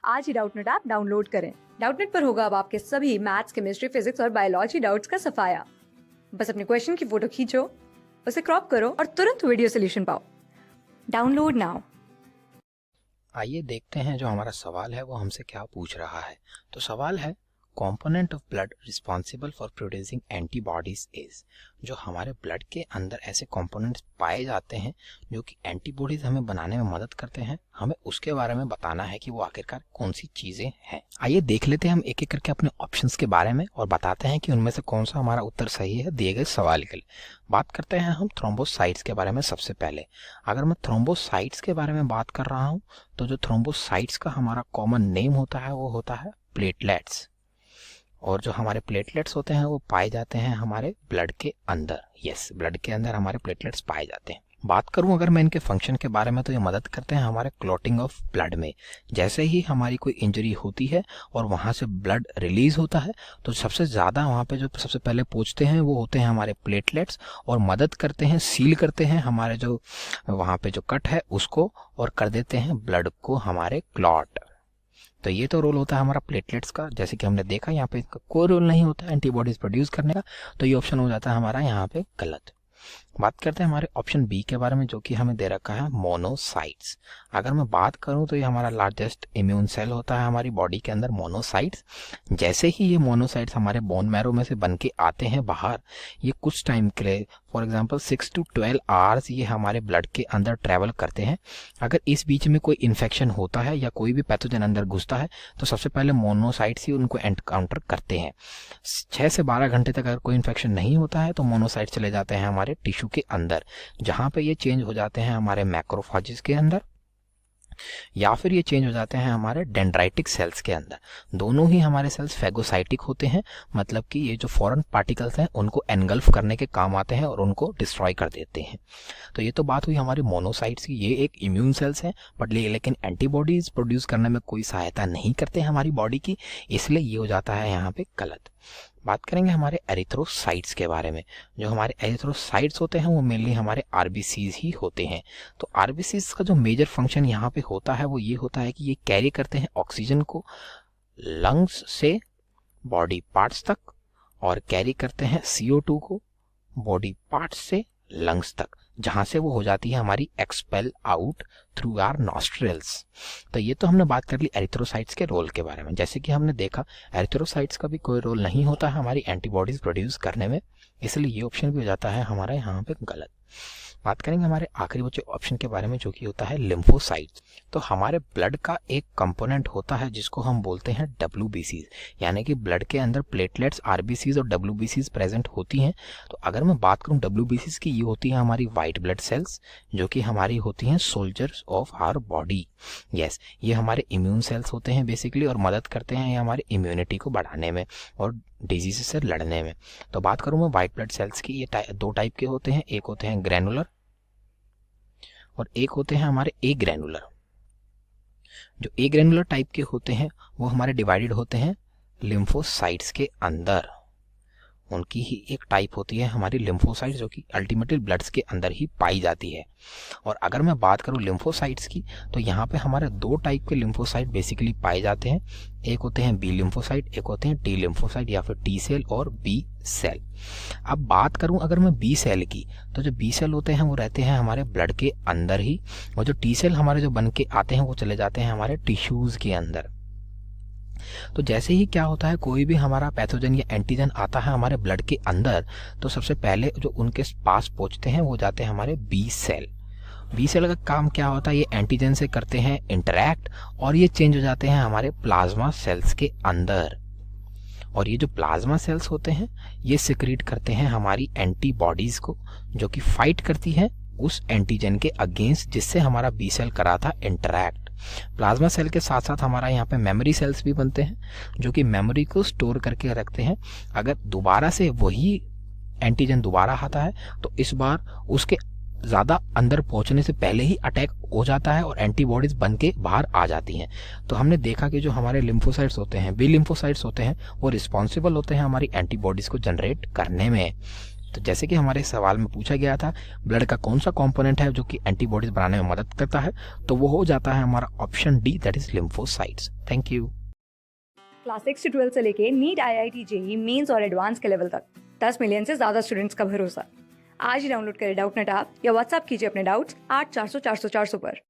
आज ही Doubtnut app download करें। Doubtnut पर होगा अब आपके सभी मैथ्स, केमिस्ट्री, फिजिक्स और बायोलॉजी डाउट्स का सफाया। बस अपने क्वेश्चन की फोटो खींचो, उसे क्रॉप करो और तुरंत वीडियो सोल्यूशन पाओ। Download now. आइए देखते हैं जो हमारा सवाल है वो हमसे क्या पूछ रहा है। तो सवाल है component of blood responsible for producing antibodies is. जो हमारे ब्लड के अंदर ऐसे कंपोनेंट्स पाए जाते हैं जो कि एंटीबॉडीज हमें बनाने में मदद करते हैं, हमें उसके बारे में बताना है कि वो आखिरकार कौन सी चीजें हैं। आइए देख लेते हैं हम एक एक करके अपने ऑप्शंस के बारे में और बताते हैं कि उनमें से कौन सा हमारा उत्तर सही है दिए गए सवाल के लिए। बात करते हैं हम थ्रोम्बोसाइट्स के बारे में। सबसे पहले अगर मैं थ्रोम्बोसाइट्स के बारे में बात कर रहा हूं तो जो थ्रोम्बोसाइट्स का हमारा कॉमन नेम होता है वो होता है प्लेटलेट्स। और जो हमारे प्लेटलेट्स होते हैं वो पाए जाते हैं हमारे ब्लड के अंदर। यस, ब्लड के अंदर हमारे प्लेटलेट्स पाए जाते हैं। बात करूं अगर मैं इनके फंक्शन के बारे में तो ये मदद करते हैं हमारे क्लॉटिंग ऑफ ब्लड में। जैसे ही हमारी कोई इंजरी होती है और वहां से ब्लड रिलीज होता है तो सबसे ज्यादा वहां पे जो सबसे पहले पहुंचते हैं वो होते हैं हमारे प्लेटलेट्स और मदद करते हैं, सील करते हैं हमारे जो वहां पे जो कट है उसको और कर देते हैं ब्लड को हमारे क्लॉट। तो ये तो रोल होता है हमारा प्लेटलेट्स का। जैसे कि हमने देखा यहाँ पे इसका कोई रोल नहीं होता है एंटीबॉडीज प्रोड्यूस करने का, तो ये ऑप्शन हो जाता है हमारा यहाँ पे गलत। बात करते हैं हमारे ऑप्शन बी के बारे में जो कि हमें दे रखा है मोनोसाइट्स। अगर मैं बात करूं तो ये हमारा लार्जेस्ट इम्यून सेल होता है हमारी बॉडी के अंदर, मोनोसाइट्स। जैसे ही ये मोनोसाइट्स हमारे बोन मैरो में से बन के आते हैं बाहर, ये कुछ टाइम के लिए फॉर एग्जांपल 6 to 12 आवर्स ये हमारे ब्लड के अंदर ट्रेवल करते हैं। अगर इस बीच में कोई इन्फेक्शन होता है या कोई भी पैथोजन अंदर घुसता है तो सबसे पहले मोनोसाइट्स ही उनको एनकाउंटर करते हैं। 6 से 12 घंटे तक अगर कोई इन्फेक्शन नहीं होता है तो मोनोसाइट्स चले जाते हैं हमारे टिश्यू के अंदर, जहां पे ये चेंज हो जाते हैं हमारे मैक्रोफेजेस के अंदर या फिर ये चेंज हो जाते हैं हमारे डेंड्राइटिक सेल्स के अंदर। दोनों ही हमारे सेल्स फेगोसाइटिक होते हैं, मतलब कि ये जो फॉरेन पार्टिकल्स हैं उनको एनगल्फ करने के काम आते हैं और उनको डिस्ट्रॉय कर देते हैं। तो ये तो बात हुई हमारी मोनोसाइट्स की। ये एक इम्यून सेल्स हैं बट लेकिन एंटीबॉडीज प्रोड्यूस करने में कोई सहायता नहीं करते हमारी बॉडी की, इसलिए ये हो जाता है यहाँ पे गलत। बात करेंगे हमारे एरिथ्रोसाइट्स के बारे में। जो हमारे एरिथ्रोसाइट्स होते हैं वो मेनली हमारे आरबीसीज ही होते हैं। तो आरबीसीज का जो मेजर फंक्शन यहाँ पे होता है वो ये होता है कि ये कैरी करते हैं ऑक्सीजन को लंग्स से बॉडी पार्ट्स तक और कैरी करते हैं CO2 को बॉडी पार्ट्स से लंग्स तक, जहां से वो हो जाती है हमारी expel out through our nostrils. तो ये तो हमने बात कर ली एरिथ्रोसाइट्स के रोल के बारे में। जैसे कि हमने देखा एरिथ्रोसाइट्स का भी कोई रोल नहीं होता है हमारी एंटीबॉडीज प्रोड्यूस करने में, इसलिए ये ऑप्शन भी हो जाता है हमारा यहाँ पे गलत। बात करेंगे हमारे आखिरी बचे ऑप्शन के बारे में जो कि होता है लिम्फोसाइट्स। तो हमारे ब्लड का एक कंपोनेंट होता है जिसको हम बोलते हैं WBCs, यानी कि ब्लड के अंदर प्लेटलेट्स, RBCs और WBCs प्रेजेंट होती हैं। तो अगर मैं बात करूं WBCs की, ये होती है हमारी वाइट ब्लड सेल्स जो कि हमारी होती हैं soldiers of our body. Yes, ये हमारे इम्यून सेल्स होते हैं बेसिकली और मदद करते हैं ये हमारे इम्यूनिटी को बढ़ाने में और डिजीज से लड़ने में। तो बात करूं मैं वाइट ब्लड सेल्स की, ये दो टाइप के होते हैं, एक होते हैं ग्रैनुलर और एक होते हैं हमारे ए ग्रैनुलर। जो ए ग्रैनुलर टाइप के होते हैं वो हमारे डिवाइडेड होते हैं लिम्फोसाइट्स के अंदर। उनकी ही एक टाइप होती है हमारी लिम्फोसाइट्स जो कि अल्टीमेटली ब्लड्स के अंदर ही पाई जाती है। और अगर मैं बात करूं लिम्फोसाइट्स की तो यहाँ पे हमारे दो टाइप के लिम्फोसाइट बेसिकली पाए जाते हैं। एक होते हैं बी लिम्फोसाइट, एक होते हैं टी लिम्फोसाइट या फिर टी सेल और बी सेल। अब बात करूं अगर मैं बी सेल की, तो जो बी सेल होते हैं वो रहते हैं हमारे ब्लड के अंदर ही और जो टी सेल हमारे जो बन के आते हैं वो चले जाते हैं हमारे टिश्यूज के अंदर। तो जैसे ही क्या होता है कोई भी हमारा पैथोजन या एंटीजन आता है हमारे ब्लड के अंदर तो सबसे पहले जो उनके पास पहुंचते हैं वो जाते हैं हमारे बी सेल। बी सेल का काम क्या होता है, ये एंटीजन से करते हैं इंटरैक्ट और ये चेंज हो जाते हैं हमारे प्लाज्मा सेल्स के अंदर। और ये जो प्लाज्मा सेल्स होते हैं ये सिक्रीट करते हैं हमारी एंटीबॉडीज को जो कि फाइट करती है उस एंटीजन के अगेंस्ट जिससे हमारा बी सेल करा था इंटरैक्ट। प्लाज्मा सेल के साथ साथ हमारा यहाँ पे मेमोरी सेल्स भी बनते हैं जो कि मेमोरी को स्टोर करके रखते हैं। अगर दोबारा से वही एंटीजन दोबारा आता है तो इस बार उसके ज्यादा अंदर पहुंचने से पहले ही अटैक हो जाता है और एंटीबॉडीज बन के बाहर आ जाती हैं। तो हमने देखा कि जो हमारे लिम्फोसाइट्स होते हैं, बी लिम्फोसाइट्स होते हैं, वो रिस्पॉन्सिबल होते हैं हमारी एंटीबॉडीज को जनरेट करने में। तो जैसे कि हमारे सवाल में पूछा गया था ब्लड का कौन सा कंपोनेंट है जो कि एंटीबॉडीज बनाने में मदद करता है, तो वो हो जाता है हमारा option D, that is lymphocytes. Thank you. Class 6 से 12 से लेके नीट, IIT, जेई मेंस और एडवांस के लेवल तक 10 मिलियन से ज्यादा स्टूडेंट्स का भरोसा। आज ही डाउनलोड करें डाउटनेट ऐप या व्हाट्सएप कीजिए अपने डाउट्स 8400 400 400 पर।